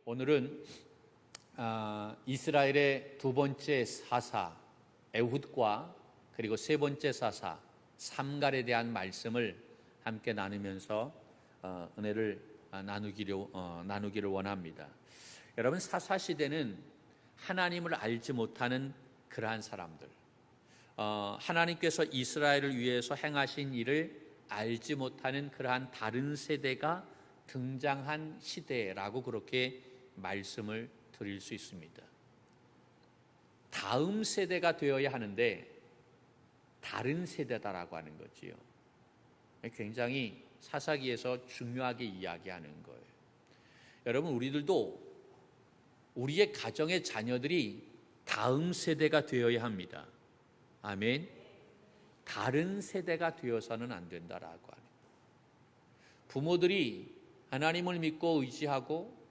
오늘은 이스라엘의 두 번째 사사 에훗과 그리고 세 번째 사사 삼갈에 대한 말씀을 함께 나누면서 은혜를 나누기를 원합니다. 여러분, 사사 시대는 하나님을 알지 못하는 그러한 사람들, 하나님께서 이스라엘을 위해서 행하신 일을 알지 못하는 그러한 다른 세대가 등장한 시대라고 그렇게 말씀을 드릴 수 있습니다. 다음 세대가 되어야 하는데 다른 세대다라고 하는 거지요. 굉장히 사사기에서 중요하게 이야기하는 거예요. 여러분, 우리들도 우리의 가정의 자녀들이 다음 세대가 되어야 합니다. 아멘. 다른 세대가 되어서는 안 된다라고 하는 거예요. 부모들이 하나님을 믿고 의지하고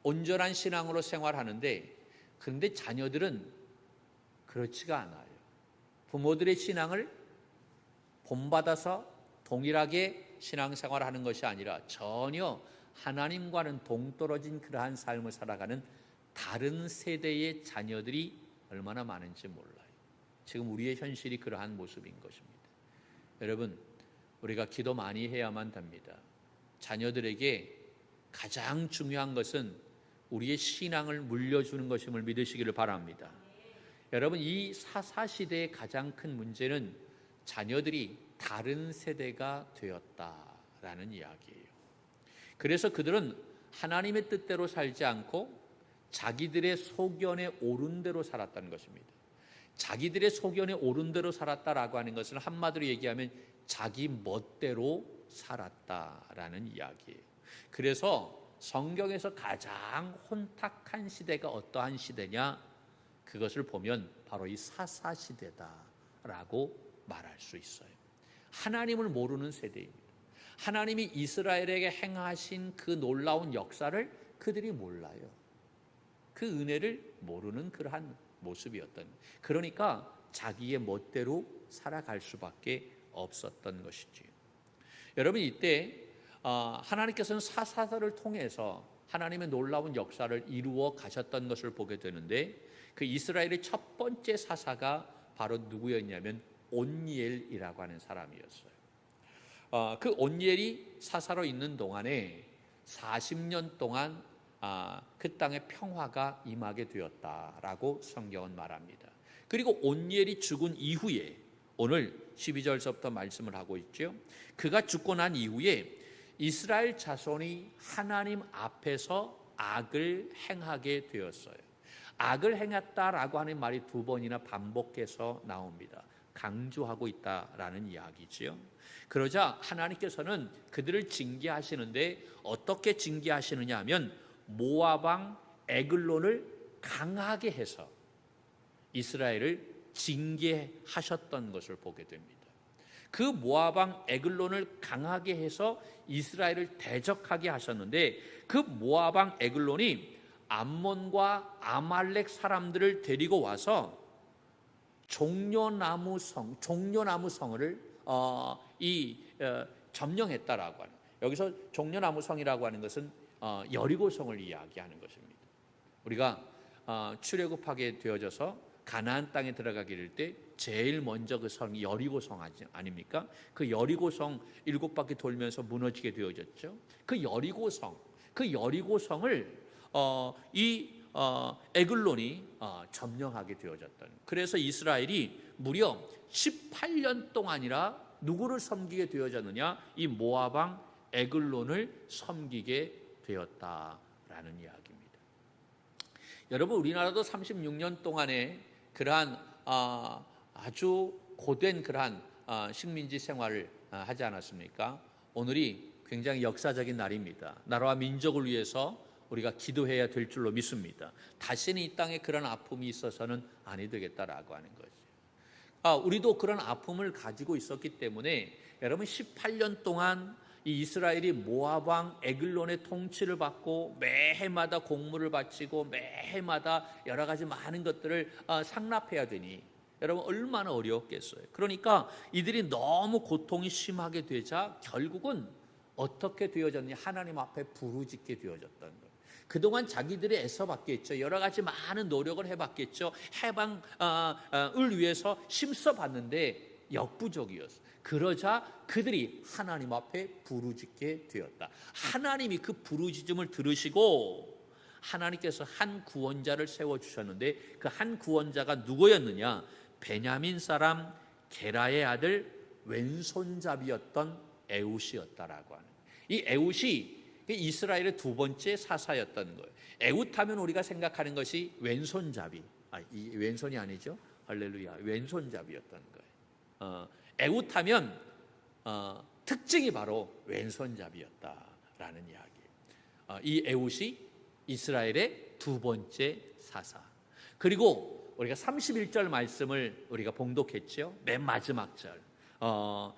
온전한 신앙으로 생활하는데, 그런데 자녀들은 그렇지가 않아요. 부모들의 신앙을 본받아서 동일하게 신앙생활하는 것이 아니라 전혀 하나님과는 동떨어진 그러한 삶을 살아가는 다른 세대의 자녀들이 얼마나 많은지 몰라요. 지금 우리의 현실이 그러한 모습인 것입니다. 여러분, 우리가 기도 많이 해야만 됩니다. 자녀들에게 가장 중요한 것은 우리의 신앙을 물려주는 것임을 믿으시기를 바랍니다. 여러분, 이 사사시대의 가장 큰 문제는 자녀들이 다른 세대가 되었다라는 이야기예요. 그래서 그들은 하나님의 뜻대로 살지 않고 자기들의 소견에 오른 대로 살았다는 것입니다. 자기들의 소견에 오른 대로 살았다라고 하는 것은 한마디로 얘기하면 자기 멋대로 살았다라는 이야기예요. 그래서 성경에서 가장 혼탁한 시대가 어떠한 시대냐? 그것을 보면 바로 이 사사시대다라고 말할 수 있어요. 하나님을 모르는 세대입니다. 하나님이 이스라엘에게 행하신 그 놀라운 역사를 그들이 몰라요. 그 은혜를 모르는 그러한 모습이었던, 그러니까 자기의 멋대로 살아갈 수밖에 없었던 것이지요. 여러분, 이때 하나님께서는 사사들을 통해서 하나님의 놀라운 역사를 이루어 가셨던 것을 보게 되는데, 그 이스라엘의 첫 번째 사사가 바로 누구였냐면 온니엘이라고 하는 사람이었어요. 그 온니엘이 사사로 있는 동안에 40년 동안 그 땅에 평화가 임하게 되었다라고 성경은 말합니다. 그리고 온니엘이 죽은 이후에, 오늘 12절서부터 말씀을 하고 있죠. 그가 죽고 난 이후에 이스라엘 자손이 하나님 앞에서 악을 행하게 되었어요. 악을 행했다라고 하는 말이 두 번이나 반복해서 나옵니다. 강조하고 있다라는 이야기죠. 그러자 하나님께서는 그들을 징계하시는데, 어떻게 징계하시느냐 하면 모압 왕 에글론을 강하게 해서 이스라엘을 징계하셨던 것을 보게 됩니다. 그 모압 왕 에글론을 강하게 해서 이스라엘을 대적하게 하셨는데, 그 모압 왕 에글론이 암몬과 아말렉 사람들을 데리고 와서 종려나무 성을 점령했다라고 하는, 여기서 종려나무 성이라고 하는 것은 여리고성을 이야기하는 것입니다. 우리가 출애굽하게 되어져서 가나안 땅에 들어가게 될 때 제일 먼저 그 성이 여리고성 아닙니까? 그 여리고성 7바퀴 돌면서 무너지게 되어졌죠. 그 여리고성을 에글론이 점령하게 되어졌던. 그래서 이스라엘이 무려 18년 동안이라 누구를 섬기게 되어졌느냐? 이 모압 왕 에글론을 섬기게 되었다라는 이야기입니다. 여러분, 우리나라도 36년 동안에 그러한 아주 고된 그러한 식민지 생활을 하지 않았습니까? 오늘이 굉장히 역사적인 날입니다. 나라와 민족을 위해서 우리가 기도해야 될 줄로 믿습니다. 다시는 이 땅에 그런 아픔이 있어서는 아니 되겠다라고 하는 거죠. 우리도 그런 아픔을 가지고 있었기 때문에 여러분, 18년 동안 이 이스라엘이 모압 왕 에글론의 통치를 받고 매해마다 공물을 바치고 매해마다 여러 가지 많은 것들을 상납해야 되니 여러분, 얼마나 어려웠겠어요. 그러니까 이들이 너무 고통이 심하게 되자 결국은 어떻게 되어졌냐? 하나님 앞에 부르짖게 되어졌던 거예요. 그동안 자기들이 애써봤겠죠. 여러 가지 많은 노력을 해봤겠죠. 해방을 위해서 힘써봤는데 역부족이었어요. 그러자 그들이 하나님 앞에 부르짖게 되었다. 하나님이 그 부르짖음을 들으시고 하나님께서 한 구원자를 세워주셨는데 그 한 구원자가 누구였느냐? 베냐민 사람 게라의 아들 왼손잡이였던 에웃이었다라고 하는, 이 에웃이 이스라엘의 두 번째 사사였던 거예요. 에웃하면 우리가 생각하는 것이 왼손잡이, 이 왼손이 아니죠. 할렐루야, 왼손잡이였던 거예요. 에웃하면 특징이 바로 왼손잡이였다라는 이야기예요. 이 에웃이 이스라엘의 두 번째 사사. 그리고 우리가 31절 말씀을 우리가 봉독했죠. 맨 마지막 절,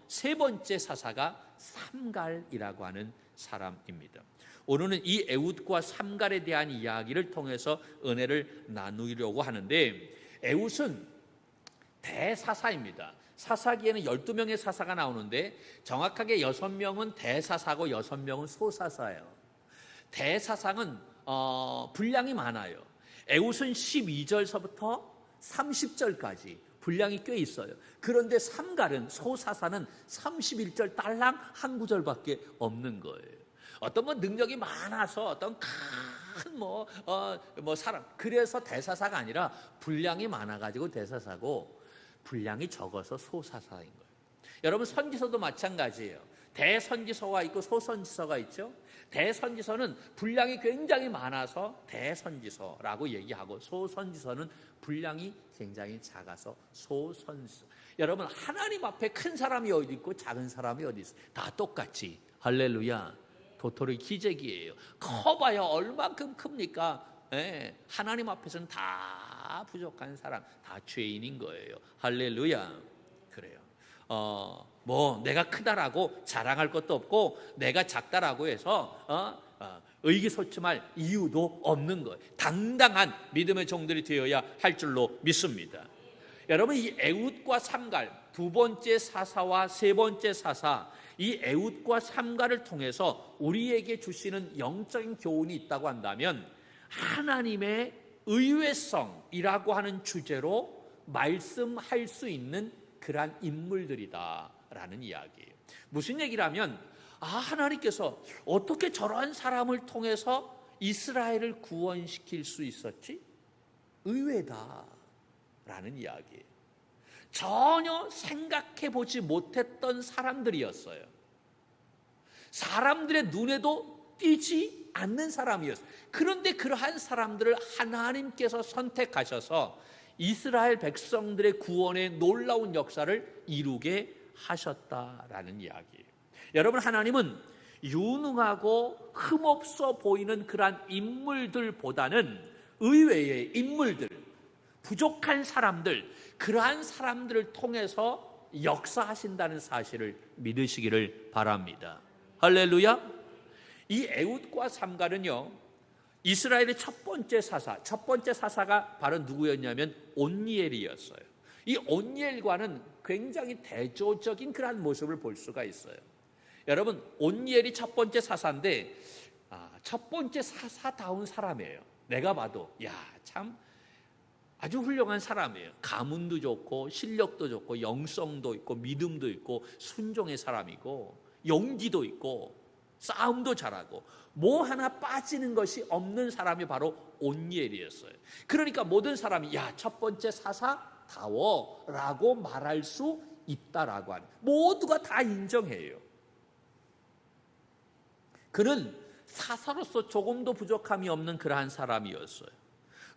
세 번째 사사가 삼갈이라고 하는 사람입니다. 오늘은 이 에웃과 삼갈에 대한 이야기를 통해서 은혜를 나누려고 하는데, 에웃은 대사사입니다. 사사기에는 12명의 사사가 나오는데 정확하게 6명은 대사사고 6명은 소사사예요. 대사상은 분량이 많아요. 에웃은 12절서부터 30절까지 분량이 꽤 있어요. 그런데 삼갈은, 소사사는 31절 딸랑 한 구절밖에 없는 거예요. 어떤 능력이 많아서 어떤 큰 사람, 그래서 대사사가 아니라 분량이 많아가지고 대사사고 분량이 적어서 소사사인 거예요. 여러분, 선지서도 마찬가지예요. 대선지서가 있고 소선지서가 있죠. 대선지서는 분량이 굉장히 많아서 대선지서라고 얘기하고, 소선지서는 분량이 굉장히 작아서 소선지서. 여러분, 하나님 앞에 큰 사람이 어디 있고 작은 사람이 어디 있어요? 다 똑같이. 할렐루야. 도토리 기재기예요. 커봐야 얼만큼 큽니까? 하나님 앞에서는 다 부족한 사람, 다 죄인인 거예요. 할렐루야. 그래요. 내가 크다라고 자랑할 것도 없고, 내가 작다라고 해서 의기소침할 이유도 없는 거예요. 당당한 믿음의 종들이 되어야 할 줄로 믿습니다. 여러분, 이 에웃과 삼갈, 두 번째 사사와 세 번째 사사, 이 에웃과 삼갈을 통해서 우리에게 주시는 영적인 교훈이 있다고 한다면, 하나님의 의외성이라고 하는 주제로 말씀할 수 있는 그러한 인물들이다라는 이야기예요. 무슨 얘기라면, 하나님께서 어떻게 저러한 사람을 통해서 이스라엘을 구원시킬 수 있었지? 의외다라는 이야기예요. 전혀 생각해보지 못했던 사람들이었어요. 사람들의 눈에도 띄지 않는 사람이었어요. 그런데 그러한 사람들을 하나님께서 선택하셔서 이스라엘 백성들의 구원의 놀라운 역사를 이루게 하셨다라는 이야기예요. 여러분, 하나님은 유능하고 흠없어 보이는 그러한 인물들보다는 의외의 인물들, 부족한 사람들, 그러한 사람들을 통해서 역사하신다는 사실을 믿으시기를 바랍니다. 할렐루야. 이 에웃과 삼갈은요, 이스라엘의 첫 번째 사사가 바로 누구였냐면 온니엘이었어요. 이 온니엘과는 굉장히 대조적인 그러한 모습을 볼 수가 있어요. 여러분, 온니엘이 첫 번째 사사인데 첫 번째 사사다운 사람이에요. 내가 봐도 참 아주 훌륭한 사람이에요. 가문도 좋고 실력도 좋고 영성도 있고 믿음도 있고 순종의 사람이고 용기도 있고 싸움도 잘하고 뭐 하나 빠지는 것이 없는 사람이 바로 온니엘이었어요. 그러니까 모든 사람이 첫 번째 사사다워라고 말할 수 있다라고 하는, 모두가 다 인정해요. 그는 사사로서 조금도 부족함이 없는 그러한 사람이었어요.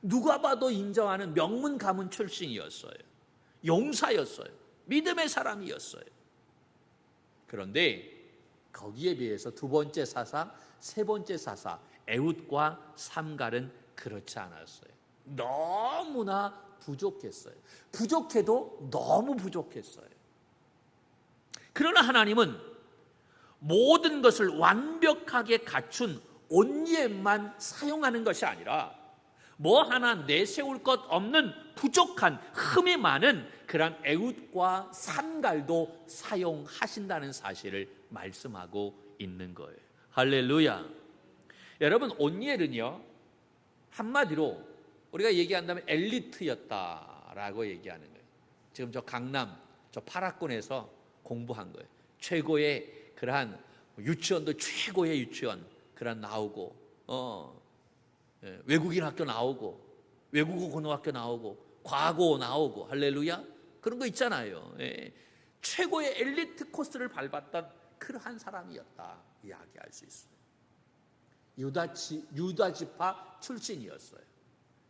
누가 봐도 인정하는 명문 가문 출신이었어요. 용사였어요. 믿음의 사람이었어요. 그런데 거기에 비해서 두 번째 사사, 세 번째 사사 에웃과 삼갈은 그렇지 않았어요. 너무나 부족했어요. 부족해도 너무 부족했어요. 그러나 하나님은 모든 것을 완벽하게 갖춘 온니엘만 사용하는 것이 아니라 뭐 하나 내세울 것 없는 부족한 흠이 많은 그런 에웃과 삼갈도 사용하신다는 사실을 말씀하고 있는 거예요. 할렐루야. 여러분, 온니엘은요 한마디로 우리가 얘기한다면 엘리트였다라고 얘기하는 거예요. 지금 저 강남 저 파라군에서 공부한 거예요. 최고의 그러한 유치원도 최고의 유치원 그런 나오고 외국인 학교 나오고 외국어 고등학교 나오고 과고 나오고 할렐루야 그런 거 있잖아요. 최고의 엘리트 코스를 밟았던 그러한 사람이었다 이야기할 수 있어요. 유다 지파 출신이었어요.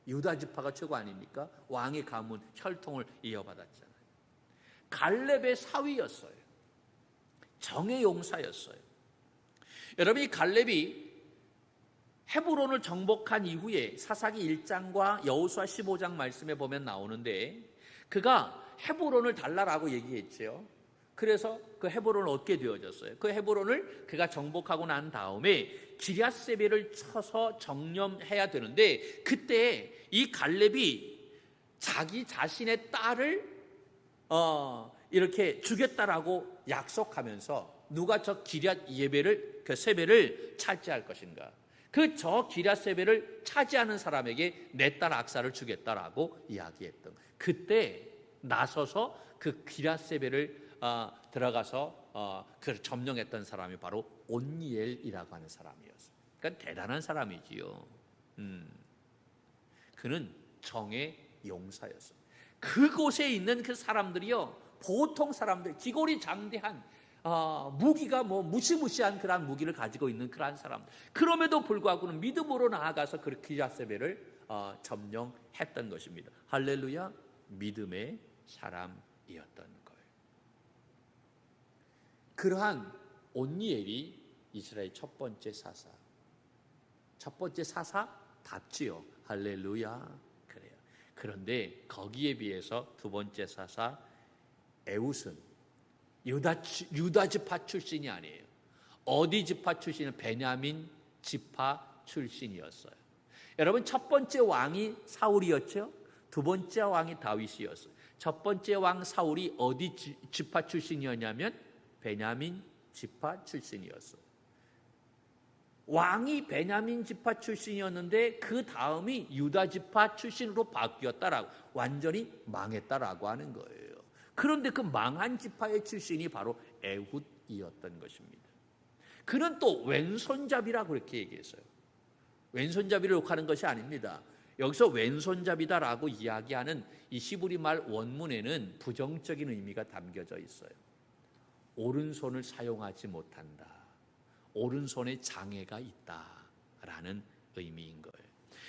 유다 지파가 최고 아닙니까? 왕의 가문 혈통을 이어받았잖아요. 갈렙의 사위였어요. 정의 용사였어요. 여러분 이 갈렙이 헤브론을 정복한 이후에 사사기 1장과 여호수아 15장 말씀에 보면 나오는데 그가 헤브론을 달라라고 얘기했죠. 그래서 그 헤브론을 얻게 되어졌어요. 그 헤브론을 그가 정복하고 난 다음에 기럇세벨을 쳐서 정념해야 되는데 그때 이 갈렙이 자기 자신의 딸을 이렇게 주겠다라고 약속하면서 누가 저 기럇예벨을 그 세벨을 차지할 것인가? 그 저 기럇세벨을 차지하는 사람에게 내 딸 악사를 주겠다라고 이야기했던 그때 나서서 그 기럇세벨을 들어가서 그 점령했던 사람이 바로 온니엘이라고 하는 사람이었어요. 그러니까 대단한 사람이지요. 그는 정의 용사였어요. 그곳에 있는 그 사람들이요 보통 사람들 기골이 장대한 무기가 뭐 무시무시한 그런 무기를 가지고 있는 그러한 사람. 그럼에도 불구하고는 믿음으로 나아가서 그 기럇세벨을 점령했던 것입니다. 할렐루야, 믿음의 사람이었던 거예요. 그러한 온니엘이 이스라엘 첫 번째 사사. 첫 번째 사사답지요. 할렐루야. 그래요. 그런데 거기에 비해서 두 번째 사사 에웃은 유다 지파 출신이 아니에요. 어디 지파 출신은 베냐민 지파 출신이었어요. 여러분 첫 번째 왕이 사울이었죠. 두 번째 왕이 다윗이었어요. 첫 번째 왕 사울이 어디 지파 출신이었냐면 베냐민 지파 출신이었어요. 왕이 베냐민 지파 출신이었는데 그 다음이 유다 지파 출신으로 바뀌었다라고 완전히 망했다라고 하는 거예요. 그런데 그 망한 지파의 출신이 바로 에훗이었던 것입니다. 그는 또 왼손잡이라고 그렇게 얘기했어요. 왼손잡이를 욕하는 것이 아닙니다. 여기서 왼손잡이다라고 이야기하는 이 히브리 말 원문에는 부정적인 의미가 담겨져 있어요. 오른손을 사용하지 못한다. 오른손에 장애가 있다라는 의미인 거예요.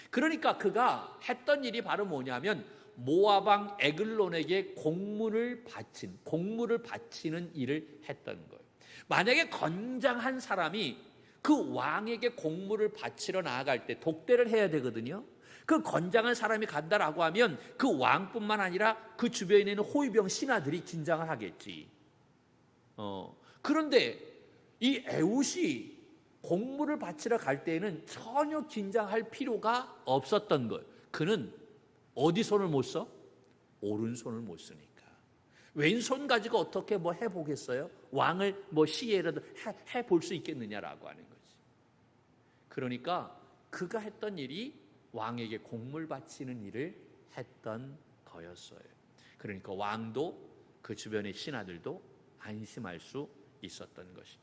그러니까 그가 했던 일이 바로 뭐냐면 모압왕 에글론에게 공물을 바치는 일을 했던 거예요. 만약에 건장한 사람이 그 왕에게 공물을 바치러 나아갈 때 독대를 해야 되거든요. 그 건장한 사람이 간다라고 하면 그 왕뿐만 아니라 그 주변에 있는 호위병 신하들이 긴장을 하겠지. 그런데 이 에훗이 공물을 바치러 갈 때에는 전혀 긴장할 필요가 없었던 거예요. 그는 어디 손을 못 써? 오른손을 못 쓰니까. 왼손 가지고 어떻게 뭐 해보겠어요? 왕을 뭐 시해라도 해볼 수 있겠느냐라고 하는 거지. 그러니까 그가 했던 일이 왕에게 공물 바치는 일을 했던 거였어요. 그러니까 왕도 그 주변의 신하들도 안심할 수 있었던 것이죠.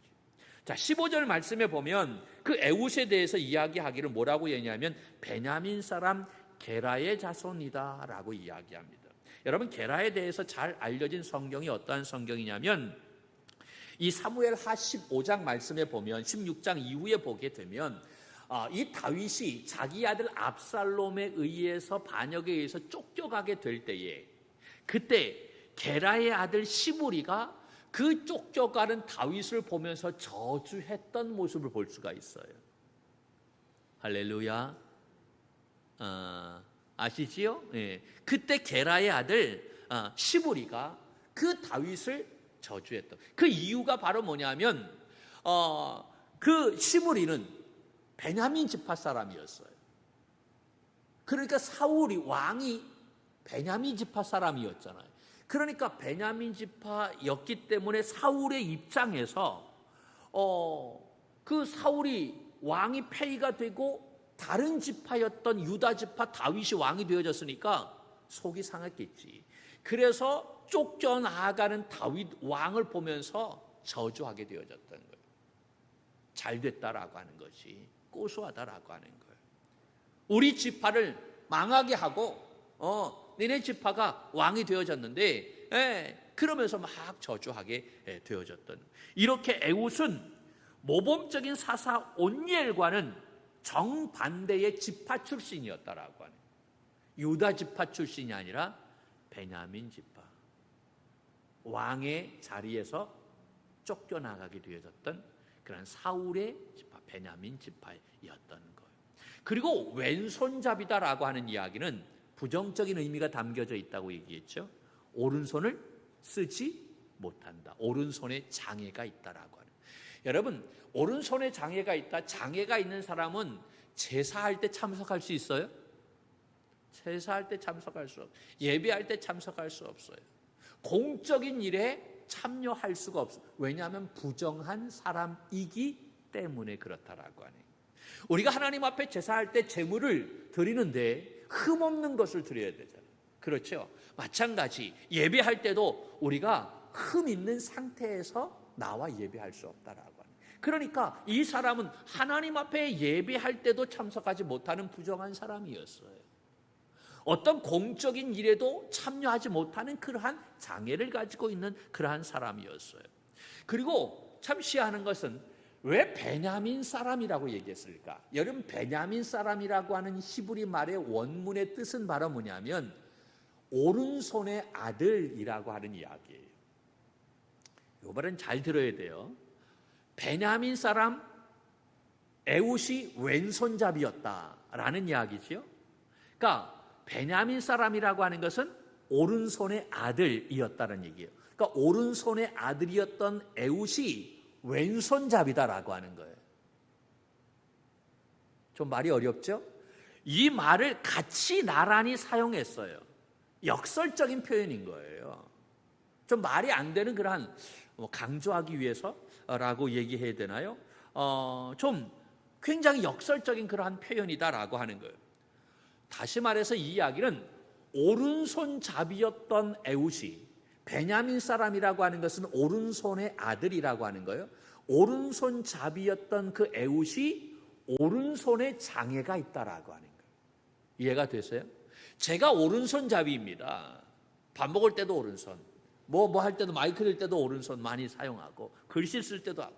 자, 15절 말씀에 보면 그 에훗에 대해서 이야기하기를 뭐라고 얘기하냐면 베냐민 사람 게라의 자손이다라고 이야기합니다. 여러분 게라에 대해서 잘 알려진 성경이 어떠한 성경이냐면 이 사무엘하 15장 말씀에 보면 16장 이후에 보게 되면 이 다윗이 자기 아들 압살롬에 의해서 반역에 의해서 쫓겨가게 될 때에 그때 게라의 아들 시므리가 그 쫓겨가는 다윗을 보면서 저주했던 모습을 볼 수가 있어요. 할렐루야. 아시지요? 예. 그때 게라의 아들 시므리가 그 다윗을 저주했던 그 이유가 바로 뭐냐면 그 시므리는 베냐민 지파 사람이었어요. 그러니까 사울이 왕이 베냐민 지파 사람이었잖아요. 그러니까 베냐민 지파였기 때문에 사울의 입장에서 그 사울이 왕이 폐위가 되고 다른 지파였던 유다 지파 다윗이 왕이 되어졌으니까 속이 상했겠지. 그래서 쫓겨나가는 다윗 왕을 보면서 저주하게 되어졌던 거예요. 잘 됐다라고 하는 것이 고소하다라고 하는 거예요. 우리 지파를 망하게 하고 너네 지파가 왕이 되어졌는데 그러면서 막 저주하게 되어졌던, 이렇게 에훗은 모범적인 사사 온니엘과는 정반대의 지파 출신이었다라고 하는, 유다 지파 출신이 아니라 베냐민 지파, 왕의 자리에서 쫓겨나가게 되어졌던 그런 사울의 지파, 베냐민 지파였던 거예요. 그리고 왼손잡이다라고 하는 이야기는 부정적인 의미가 담겨져 있다고 얘기했죠. 오른손을 쓰지 못한다. 오른손에 장애가 있다라고 하는. 여러분, 오른손에 장애가 있다. 장애가 있는 사람은 제사할 때 참석할 수 있어요? 제사할 때 참석할 수 없어요. 예배할 때 참석할 수 없어요. 공적인 일에 참여할 수가 없어요. 왜냐하면 부정한 사람이기 때문에 그렇다라고 하네요. 우리가 하나님 앞에 제사할 때 제물을 드리는데 흠없는 것을 드려야 되잖아요. 그렇죠? 마찬가지 예배할 때도 우리가 흠 있는 상태에서 나와 예배할 수 없다라고 하는. 그러니까 이 사람은 하나님 앞에 예배할 때도 참석하지 못하는 부정한 사람이었어요. 어떤 공적인 일에도 참여하지 못하는 그러한 장애를 가지고 있는 그러한 사람이었어요. 그리고 참 희한한 것은 왜 베냐민 사람이라고 얘기했을까? 여러분, 베냐민 사람이라고 하는 히브리 말의 원문의 뜻은 바로 뭐냐면 오른손의 아들이라고 하는 이야기예요. 이 말은 잘 들어야 돼요. 베냐민 사람 에훗이 왼손잡이였다라는 이야기죠. 그러니까 베냐민 사람이라고 하는 것은 오른손의 아들이었다는 얘기예요. 그러니까 오른손의 아들이었던 에훗이 왼손잡이다라고 하는 거예요. 좀 말이 어렵죠? 이 말을 같이 나란히 사용했어요. 역설적인 표현인 거예요. 좀 말이 안 되는 그러한, 강조하기 위해서라고 얘기해야 되나요? 좀 굉장히 역설적인 그러한 표현이다라고 하는 거예요. 다시 말해서 이 이야기는 오른손잡이였던 에훗이, 베냐민 사람이라고 하는 것은 오른손의 아들이라고 하는 거예요. 오른손잡이였던 그 에훗이 오른손에 장애가 있다라고 하는 거예요. 이해가 되세요? 제가 오른손잡이입니다. 밥 먹을 때도 오른손, 뭐 할 때도, 마이크 들 때도 오른손 많이 사용하고, 글씨 쓸 때도 하고.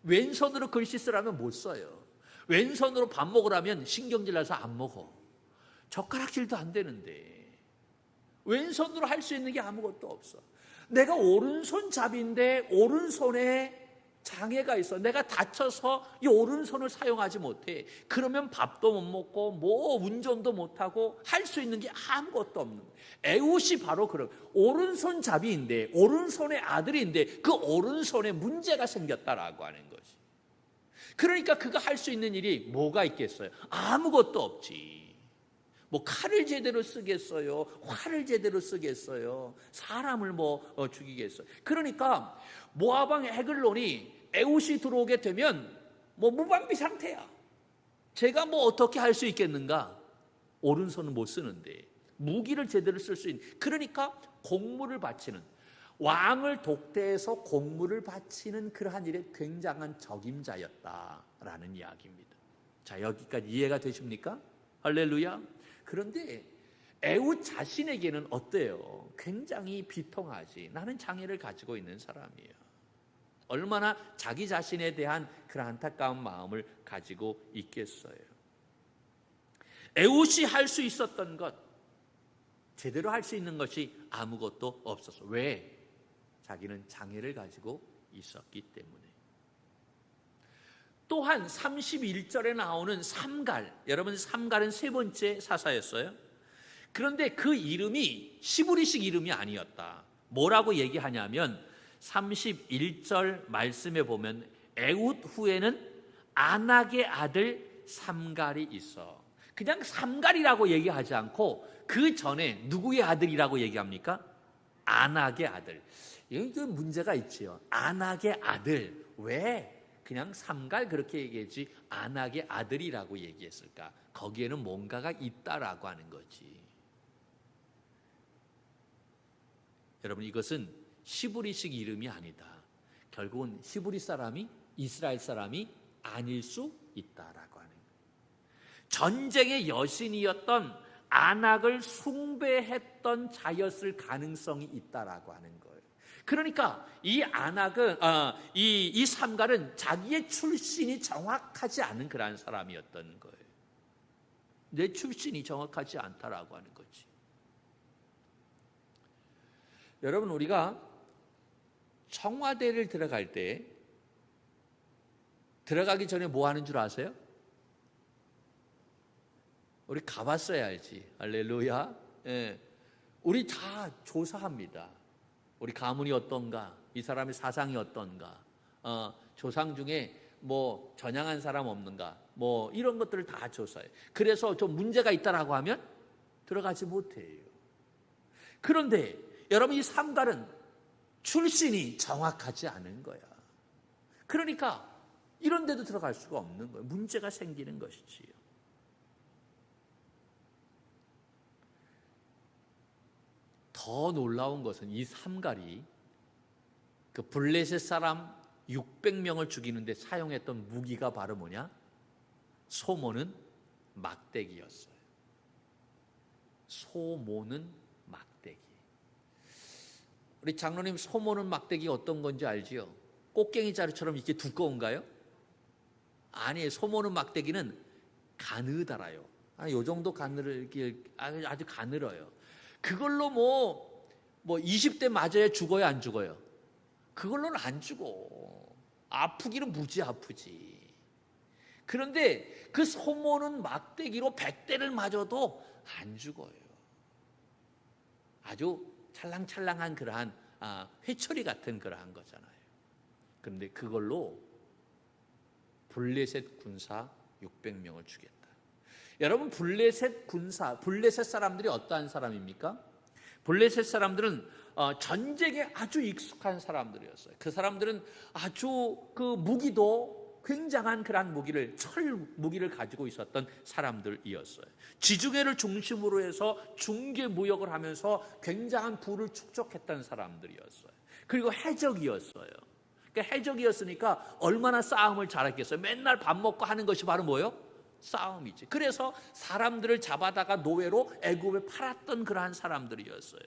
왼손으로 글씨 쓰라면 못 써요. 왼손으로 밥 먹으라면 신경질 나서 안 먹어. 젓가락질도 안 되는데 왼손으로 할 수 있는 게 아무것도 없어. 내가 오른손잡이인데 오른손에 장애가 있어. 내가 다쳐서 이 오른손을 사용하지 못해. 그러면 밥도 못 먹고 뭐 운전도 못하고 할 수 있는 게 아무것도 없는 거예요. 에훗이 바로 그런 오른손잡이인데, 오른손의 아들인데 그 오른손에 문제가 생겼다라고 하는 것이. 그러니까 그가 할 수 있는 일이 뭐가 있겠어요? 아무것도 없지. 뭐 칼을 제대로 쓰겠어요? 활을 제대로 쓰겠어요? 사람을 죽이겠어요? 그러니까 모압 왕 에글론이 에훗이 들어오게 되면 무방비 상태야. 제가 어떻게 할 수 있겠는가? 오른손은 못 쓰는데 무기를 제대로 쓸 수 있는. 그러니까 공물을 바치는, 왕을 독대해서 공물을 바치는 그러한 일에 굉장한 적임자였다라는 이야기입니다. 자, 여기까지 이해가 되십니까? 할렐루야. 그런데 에훗 자신에게는 어때요? 굉장히 비통하지. 나는 장애를 가지고 있는 사람이에요. 얼마나 자기 자신에 대한 그런 안타까운 마음을 가지고 있겠어요. 에훗이 할 수 있었던 것, 제대로 할 수 있는 것이 아무것도 없었어. 왜? 자기는 장애를 가지고 있었기 때문에. 또한 31절에 나오는 삼갈, 여러분 삼갈은 세 번째 사사였어요. 그런데 그 이름이 시브리식 이름이 아니었다. 뭐라고 얘기하냐면 31절 말씀에 보면 에훗 후에는 아낙의 아들 삼갈이 있어. 그냥 삼갈이라고 얘기하지 않고 그 전에 누구의 아들이라고 얘기합니까? 아낙의 아들. 여기 좀 문제가 있지요. 아낙의 아들. 왜 그냥 삼갈 그렇게 얘기했지 아낙의 아들이라고 얘기했을까? 거기에는 뭔가가 있다라고 하는 거지. 여러분, 이것은 히브리식 이름이 아니다. 결국은 히브리 사람이 이스라엘 사람이 아닐 수 있다라고 하는 거예요. 전쟁의 여신이었던 아낙을 숭배했던 자였을 가능성이 있다라고 하는 거예요. 그러니까 이 아낙은 이 삼갈은 자기의 출신이 정확하지 않은 그런 사람이었던 거예요. 내 출신이 정확하지 않다라고 하는 거지. 여러분, 우리가 청와대를 들어갈 때 들어가기 전에 뭐 하는 줄 아세요? 우리 가봤어야 알지. 할렐루야. 예. 우리 다 조사합니다. 우리 가문이 어떤가, 이 사람의 사상이 어떤가, 조상 중에 뭐 전향한 사람 없는가, 뭐 이런 것들을 다 조사해요. 그래서 좀 문제가 있다라고 하면 들어가지 못해요. 그런데 여러분, 이 삼갈은 출신이 정확하지 않은 거야. 그러니까 이런 데도 들어갈 수가 없는 거예요. 문제가 생기는 것이지요. 더 놀라운 것은 이 삼갈이 그 블레셋 사람 600명을 죽이는데 사용했던 무기가 바로 뭐냐? 소모는 막대기였어요. 소모는 막대기. 우리 장로님, 소모는 막대기 어떤 건지 알지요? 꽃갱이 자루처럼 이렇게 두꺼운가요? 아니에요. 소모는 막대기는 가느다라요. 요 정도 가늘을 아주 가늘어요. 그걸로 뭐 20대 맞아야 죽어요, 안 죽어요? 그걸로는 안 죽어. 아프기는 무지 아프지. 그런데 그 소모는 막대기로 100대를 맞아도 안 죽어요. 아주 찰랑찰랑한 그러한 회초리 같은 그러한 거잖아요. 그런데 그걸로 블레셋 군사 600명을 죽였다. 여러분, 블레셋 사람들이 어떠한 사람입니까? 블레셋 사람들은 전쟁에 아주 익숙한 사람들이었어요. 그 사람들은 아주 그 무기도 굉장한 그러한 철 무기를 가지고 있었던 사람들이었어요. 지중해를 중심으로 해서 중개 무역을 하면서 굉장한 부를 축적했던 사람들이었어요. 그리고 해적이었어요. 그러니까 해적이었으니까 얼마나 싸움을 잘했겠어요. 맨날 밥 먹고 하는 것이 바로 뭐예요? 싸움이지. 그래서 사람들을 잡아다가 노예로 애굽에 팔았던 그러한 사람들이었어요.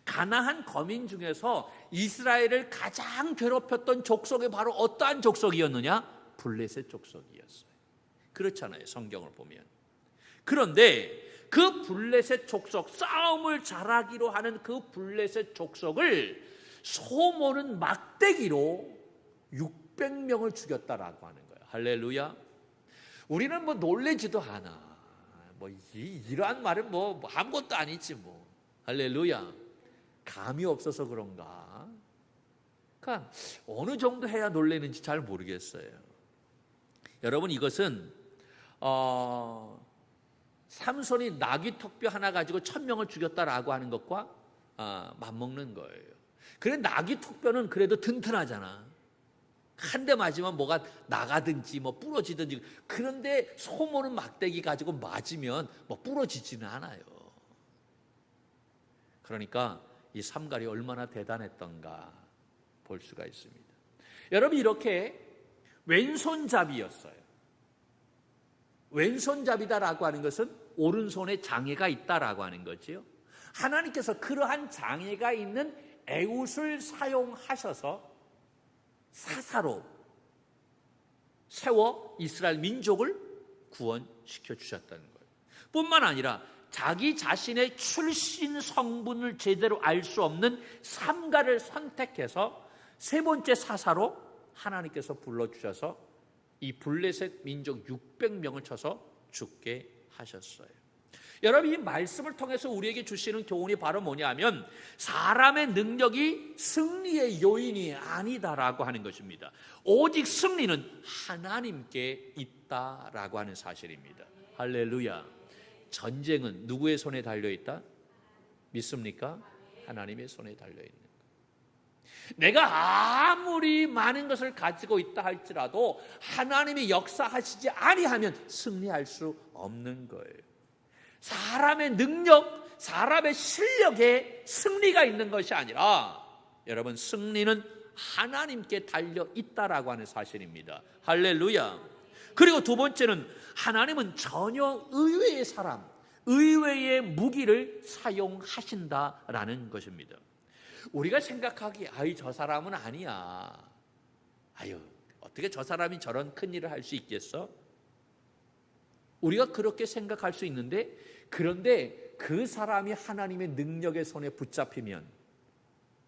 가나안 거민 중에서 이스라엘을 가장 괴롭혔던 족속이 바로 어떠한 족속이었느냐? 블레셋 족속이었어요. 그렇잖아요, 성경을 보면. 그런데 그 블레셋 족속, 싸움을 잘하기로 하는 그 블레셋 족속을 소모는 막대기로 600명을 죽였다라고 하는 거예요. 할렐루야. 우리는 뭐 놀래지도 않아. 이러한 말은 아무것도 아니지 뭐. 할렐루야. 감이 없어서 그런가? 그러니까 어느 정도 해야 놀래는지 잘 모르겠어요. 여러분, 이것은 삼손이 나귀 턱뼈 하나 가지고 1000명을 죽였다라고 하는 것과 맞먹는 거예요. 그래, 나귀 턱뼈는 그래도 튼튼하잖아. 한 대 맞으면 뭐가 나가든지 부러지든지. 그런데 소모는 막대기 가지고 맞으면 부러지지는 않아요. 그러니까 이 삼갈이 얼마나 대단했던가 볼 수가 있습니다. 여러분, 이렇게 왼손잡이였어요. 왼손잡이다라고 하는 것은 오른손에 장애가 있다라고 하는 거지요. 하나님께서 그러한 장애가 있는 에웃을 사용하셔서 사사로 세워 이스라엘 민족을 구원시켜 주셨다는 거예요. 뿐만 아니라 자기 자신의 출신 성분을 제대로 알 수 없는 삼갈을 선택해서 세 번째 사사로 하나님께서 불러주셔서 이 블레셋 민족 600명을 쳐서 죽게 하셨어요. 여러분, 이 말씀을 통해서 우리에게 주시는 교훈이 바로 뭐냐면 사람의 능력이 승리의 요인이 아니다라고 하는 것입니다. 오직 승리는 하나님께 있다라고 하는 사실입니다. 할렐루야. 전쟁은 누구의 손에 달려있다? 믿습니까? 하나님의 손에 달려있는 거예요. 내가 아무리 많은 것을 가지고 있다 할지라도 하나님이 역사하시지 아니하면 승리할 수 없는 거예요. 사람의 능력, 사람의 실력에 승리가 있는 것이 아니라 여러분, 승리는 하나님께 달려 있다라고 하는 사실입니다. 할렐루야. 그리고 두 번째는 하나님은 전혀 의외의 사람, 의외의 무기를 사용하신다라는 것입니다. 우리가 생각하기에 아이 저 사람은 아니야. 아유, 어떻게 저 사람이 저런 큰 일을 할 수 있겠어? 우리가 그렇게 생각할 수 있는데, 그런데 그 사람이 하나님의 능력의 손에 붙잡히면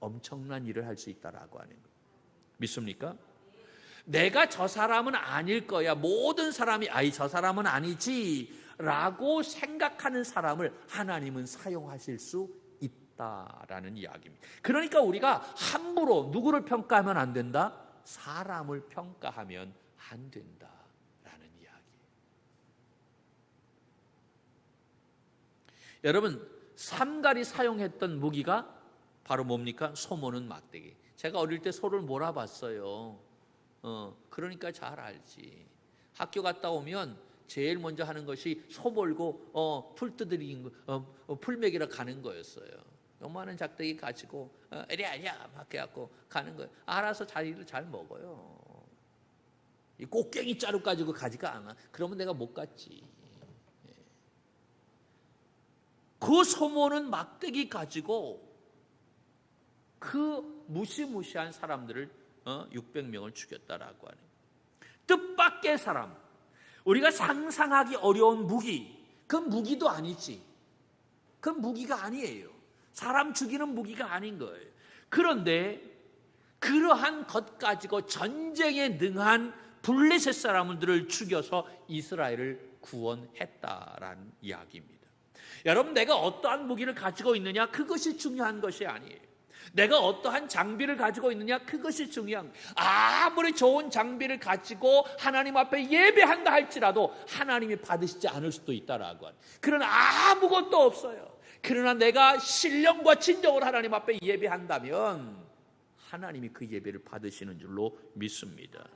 엄청난 일을 할 수 있다라고 하는 거예요. 믿습니까? 내가 저 사람은 아닐 거야, 모든 사람이 아이 저 사람은 아니지 라고 생각하는 사람을 하나님은 사용하실 수 있다라는 이야기입니다. 그러니까 우리가 함부로 누구를 평가하면 안 된다? 사람을 평가하면 안 된다라는 이야기예요. 여러분, 삼갈이 사용했던 무기가 바로 뭡니까? 소 모는 막대기. 제가 어릴 때 소를 몰아봤어요. 그러니까 잘 알지. 학교 갔다 오면 제일 먼저 하는 것이 소 몰고 풀 두드리는 풀 먹이러 가는 거였어요. 요만한 작대기 가지고 에리야 막 해갖고 가는 거예요. 알아서 자리를 잘 먹어요. 이 꽃갱이 자루 가지고 가지가 않아. 그러면 내가 못 갔지. 그 소모는 막대기 가지고 그 무시무시한 사람들을 600명을 죽였다라고 하는, 뜻밖의 사람, 우리가 상상하기 어려운 무기, 그건 무기도 아니지. 그건 무기가 아니에요. 사람 죽이는 무기가 아닌 거예요. 그런데 그러한 것 가지고 전쟁에 능한 블레셋 사람들을 죽여서 이스라엘을 구원했다라는 이야기입니다. 여러분, 내가 어떠한 무기를 가지고 있느냐, 그것이 중요한 것이 아니에요. 내가 어떠한 장비를 가지고 있느냐, 그것이 중요한 거예요. 아무리 좋은 장비를 가지고 하나님 앞에 예배한다 할지라도 하나님이 받으시지 않을 수도 있다라고 하는, 그러나 아무것도 없어요. 그러나 내가 신령과 진정으로 하나님 앞에 예배한다면 하나님이 그 예배를 받으시는 줄로 믿습니다.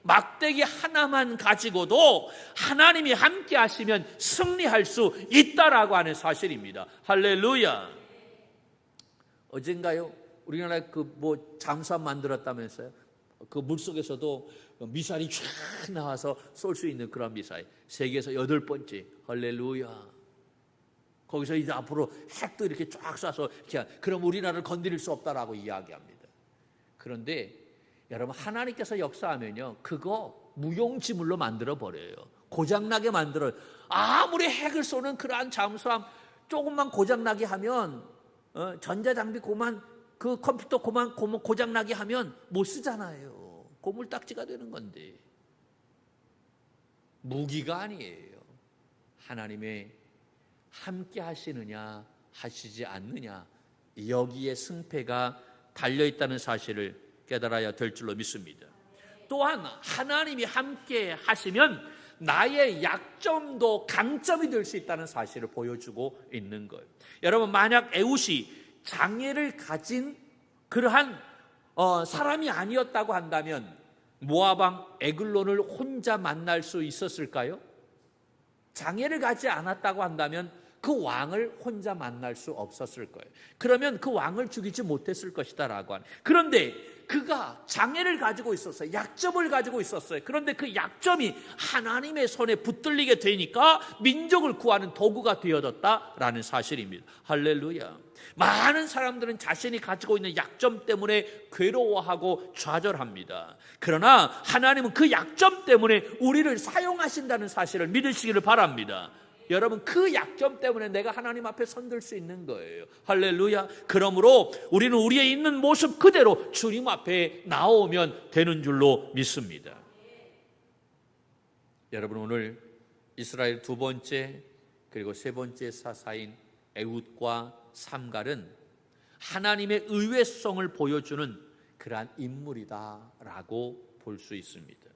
막대기 하나만 가지고도 하나님이 함께 하시면 승리할 수 있다라고 하는 사실입니다. 할렐루야. 어젠가요? 우리나라에 잠수함 만들었다면서요? 그 물속에서도 미사일이 쫙 나와서 쏠 수 있는 그런 미사일. 세계에서 8번째. 할렐루야. 거기서 이제 앞으로 핵도 이렇게 쫙 쏴서 그럼 우리나라를 건드릴 수 없다라고 이야기합니다. 그런데 여러분, 하나님께서 역사하면요, 그거 무용지물로 만들어 버려요. 고장나게 만들어요. 아무리 핵을 쏘는 그러한 잠수함 조금만 고장나게 하면, 전자장비 그 컴퓨터 고장나게 하면 못 쓰잖아요. 고물딱지가 되는 건데. 무기가 아니에요. 하나님의 함께 하시느냐 하시지 않느냐, 여기에 승패가 달려있다는 사실을 깨달아야 될 줄로 믿습니다. 또한 하나님이 함께 하시면 나의 약점도 강점이 될 수 있다는 사실을 보여주고 있는 거예요. 여러분, 만약 에훗이 장애를 가진 그러한 사람이 아니었다고 한다면 모압 왕 에글론을 혼자 만날 수 있었을까요? 장애를 가지 않았다고 한다면 그 왕을 혼자 만날 수 없었을 거예요. 그러면 그 왕을 죽이지 못했을 것이다라고 하는. 그런데 그가 장애를 가지고 있었어요. 약점을 가지고 있었어요. 그런데 그 약점이 하나님의 손에 붙들리게 되니까 민족을 구하는 도구가 되어졌다라는 사실입니다. 할렐루야. 많은 사람들은 자신이 가지고 있는 약점 때문에 괴로워하고 좌절합니다. 그러나 하나님은 그 약점 때문에 우리를 사용하신다는 사실을 믿으시기를 바랍니다. 여러분, 그 약점 때문에 내가 하나님 앞에 선들 수 있는 거예요. 할렐루야. 그러므로 우리는 우리의 있는 모습 그대로 주님 앞에 나오면 되는 줄로 믿습니다. 여러분, 오늘 이스라엘 두 번째 그리고 세 번째 사사인 에훗과 삼갈은 하나님의 의외성을 보여주는 그러한 인물이다라고 볼 수 있습니다.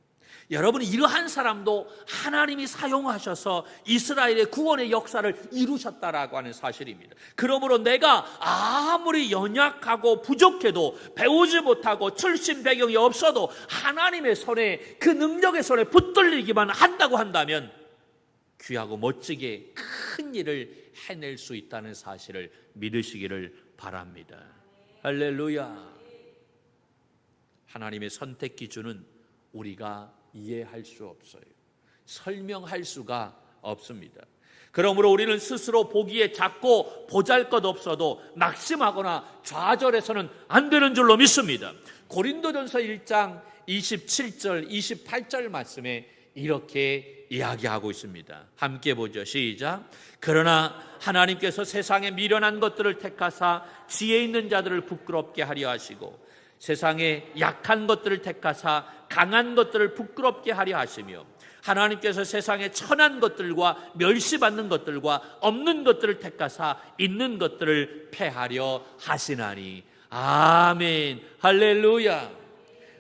여러분, 이러한 사람도 하나님이 사용하셔서 이스라엘의 구원의 역사를 이루셨다라고 하는 사실입니다. 그러므로 내가 아무리 연약하고 부족해도, 배우지 못하고 출신 배경이 없어도 하나님의 손에, 그 능력의 손에 붙들리기만 한다고 한다면 귀하고 멋지게 큰 일을 해낼 수 있다는 사실을 믿으시기를 바랍니다. 할렐루야. 하나님의 선택 기준은 우리가 이해할 수 없어요. 설명할 수가 없습니다. 그러므로 우리는 스스로 보기에 작고 보잘것없어도 낙심하거나 좌절해서는 안 되는 줄로 믿습니다. 고린도전서 1장 27절 28절 말씀에 이렇게 이야기하고 있습니다. 함께 보죠. 시작. 그러나 하나님께서 세상에 미련한 것들을 택하사 지혜 있는 자들을 부끄럽게 하려 하시고 세상에 약한 것들을 택하사 강한 것들을 부끄럽게 하려 하시며 하나님께서 세상에 천한 것들과 멸시받는 것들과 없는 것들을 택하사 있는 것들을 패하려 하시나니. 아멘. 할렐루야.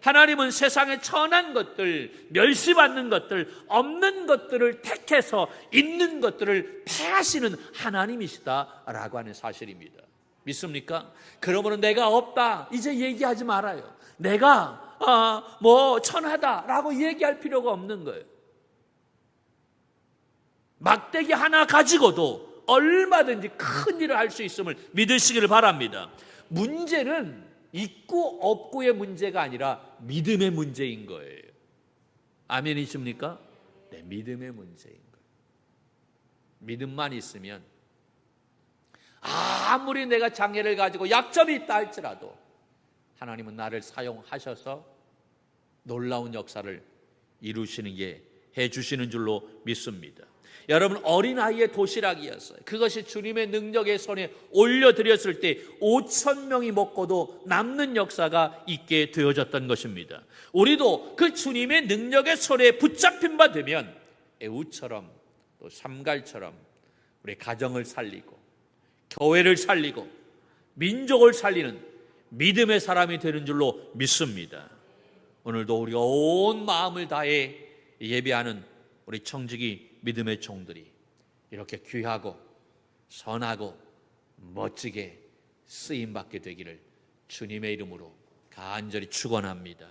하나님은 세상에 천한 것들, 멸시받는 것들, 없는 것들을 택해서 있는 것들을 패하시는 하나님이시다라고 하는 사실입니다. 믿습니까? 그러므로 내가 없다 이제 얘기하지 말아요. 내가 천하다라고 얘기할 필요가 없는 거예요. 막대기 하나 가지고도 얼마든지 큰 일을 할 수 있음을 믿으시기를 바랍니다. 문제는 있고 없고의 문제가 아니라 믿음의 문제인 거예요. 아멘이십니까? 네, 믿음의 문제인 거예요. 믿음만 있으면 아무리 내가 장애를 가지고 약점이 있다 할지라도 하나님은 나를 사용하셔서 놀라운 역사를 이루시는 게 해주시는 줄로 믿습니다. 여러분, 어린아이의 도시락이었어요. 그것이 주님의 능력의 손에 올려드렸을 때 5,000명이 먹고도 남는 역사가 있게 되어졌던 것입니다. 우리도 그 주님의 능력의 손에 붙잡힌 바 되면 애우처럼 또 삼갈처럼 우리 가정을 살리고 교회를 살리고 민족을 살리는 믿음의 사람이 되는 줄로 믿습니다. 오늘도 우리가 온 마음을 다해 예배하는 우리 청지기 믿음의 종들이 이렇게 귀하고 선하고 멋지게 쓰임받게 되기를 주님의 이름으로 간절히 축원합니다.